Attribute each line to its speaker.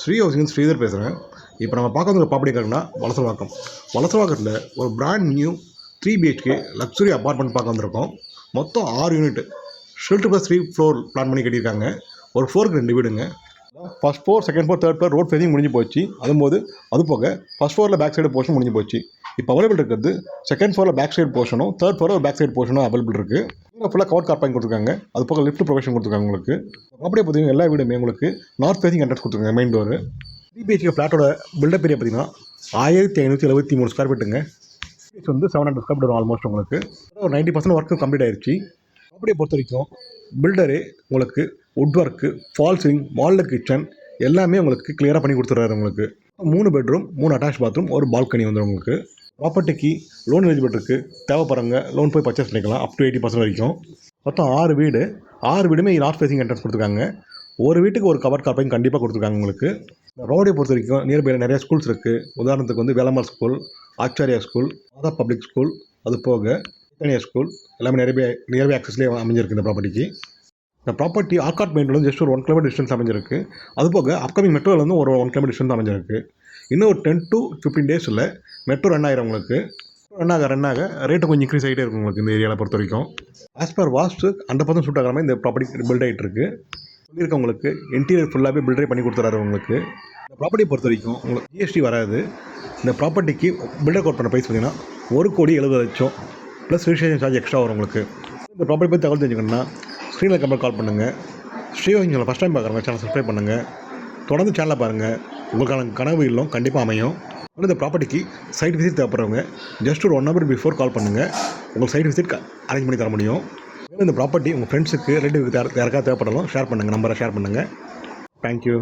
Speaker 1: Sri housing Sridhar பேசுகிறேன். இப்போ நம்ம பார்க்க வந்து ப்ராப்பர்ட்டி காரங்கன்னா வலசவாக்கம். வலசவாக்கத்தில் ஒரு brand new 3 BHK luxury apartment பார்க்க வந்திருக்கோம். மொத்தம் 6 யூனிட் ஷெல்டர் +3 ஃப்ளோர் பிளான் பண்ணி கட்டியிருக்காங்க. ஒரு ஃப்ளோருக்கு 2 வீடுங்க. First floor, second floor, third floor road facing முடிஞ்சு போச்சு. அது போக ஃபர்ஸ்ட் ஃப்ளோரில் பேக் சைடு போர்ஷன் முடிஞ்சு போச்சு. இப்போ அவைலபிள் இருக்கிறது செகண்ட் ஃப்ளோரில் பேக் சைடு போர்ஷனும், தேர்ட் ஃப்ளோரில் பேக் சைடு போர்ஷனும் அவைலபிள் இருக்குது. ஃபுல்லாக கவர் கார் பார்க்கிங் கொடுத்துருக்காங்க. அது போக லிஃப்ட் ப்ரொவிஷன் கொடுத்துருக்காங்க. உங்களுக்கு அப்படியே பார்த்தீங்கன்னா எல்லா வீடுமே உங்களுக்கு நார்த் ஃபேஸிங் என்ட்ரன்ஸ் கொடுத்துருக்காங்க. மெயின் டோர் 3 BHK ஃப்ளாட்டோட பில்டப் ஏரியா பார்த்தீங்கன்னா 1573 ஸ்கொயர் ஃபீட்டுங்க. வந்து 700 ஸ்கொயர் ஃபீட் வரும். ஆல்மோஸ்ட் உங்களுக்கு ஒரு 90% ஒர்க்கு கம்ப்ளீட் ஆயிடுச்சு. அப்படியே பொறுத்த வரைக்கும் பில்டரே உங்களுக்கு would work, fall ceiling, model kitchen எல்லாமே உங்களுக்கு கிளியராக பண்ணி கொடுத்துட்றாரு. உங்களுக்கு 3 பெட்ரூம், 3 அட்டாச் பாத்ரூம், ஒரு பால்கனி வந்துடும். உங்களுக்கு ப்ராப்பர்ட்டிக்கு லோன் எலிஜிபிள் இருக்குது. தேவைப்படுறவங்க லோன் போய் பர்ச்சேஸ் பண்ணிக்கலாம் அப் டு 80% வரைக்கும். மொத்தம் 6 வீடு, 6 வீடுமே நார்த் ஃபேஸிங் என்ட்ரன்ஸ் கொடுத்துருக்காங்க. ஒரு வீட்டுக்கு ஒரு கவர் கார்பையும் கண்டிப்பாக கொடுத்துருக்காங்க. உங்களுக்கு ரோடை பொறுத்த வரைக்கும் நியர்பையில் நிறைய ஸ்கூல்ஸ் இருக்குது. உதாரணத்துக்கு வந்து வேலம்மாள் ஸ்கூல், ஆச்சாரியா ஸ்கூல், மாதா பப்ளிக் ஸ்கூல், அது போக தனியார் ஸ்கூல் எல்லாமே நியர்பை ஆக்சஸ்லேயே அமைஞ்சிருக்கு. இந்த ப்ராப்பர்ட்டிக்கு இந்த ப்ராப்பர்ட்டி ஆர்காட் மெயின்லேருந்து ஜஸ்ட் ஒரு 1 கிலோமீட்டர் டிஸ்டன்ஸ் அமைஞ்சிருக்கு. அது போக அப்கமிங் மெட்ரோலேருந்து ஒரு 1 கிலோமீட்டர் டிஸ்டன்ஸ் அமைஞ்சிருக்கு. இன்னும் ஒரு 10 to 15 டேஸில் மெட்ரோ ரன் ஆகிடும். உங்களுக்கு ரன் ஆக ரேட்டு கொஞ்சம் இன்க்ரீஸ் ஆகிட்டே இருக்கும். உங்களுக்கு இந்த ஏரியாவில் பொறுத்த வரைக்கும் ஆஸ் பர் வாஸ்ட்டு 100% சூட் ஆகிற மாதிரி இந்த ப்ராப்பர்ட்டி பில்ட் ஆகிட்டு இருக்கு. சொல்லியிருக்கவங்களுக்கு இன்டீரியர் ஃபுல்லாகவே பில்டரே பண்ணி கொடுத்துறாரு. உங்களுக்கு இந்த ப்ராப்பர்ட்டியை பொறுத்த வரைக்கும் உங்களுக்கு GST வராது. இந்த ப்ராப்பர்ட்டிக்கு பில்டர் கோட் பண்ண ப்ரைஸ் பார்த்தீங்கன்னா 1,70,00,000 ப்ளஸ் ரிஜிஸ்ட்ரேஷன் சார்ஜ் எக்ஸ்ட்ரா வரும். உங்களுக்கு இந்த ப்ராப்பர்ட்டி பற்றி தகவல் தெரிஞ்சுக்கணுன்னா ஸ்க்ரீனில் கம்பெனி கால் பண்ணுங்கள். ஸ்ரீ ஹவுசிங் ஃபஸ்ட் டைம் பார்க்குறவங்க சேனல் சப்ஸ்கிரைப் பண்ணுங்கள். தொடர்ந்து சேனலை பாருங்கள். உங்களுக்கான கனவு இல்லம் கண்டிப்பாக அமையும். இந்த ப்ராப்பர்ட்டிக்கு சைட் விசிட் தேவைப்படுறவங்க ஜஸ்ட் ஒரு 1 hour பிஃபோர் கால் பண்ணுங்கள். உங்களுக்கு சைட் விசிட் அரேஞ்ச் பண்ணி தர முடியும். இந்த ப்ராப்பர்ட்டி உங்கள் ஃப்ரெண்ட்ஸுக்கு ரிலேட்டிவ்க்கு யாருக்காவது தேவைப்படலாம் ஷேர் பண்ணுங்கள். நம்பரை ஷேர் பண்ணுங்கள். தேங்க்யூ.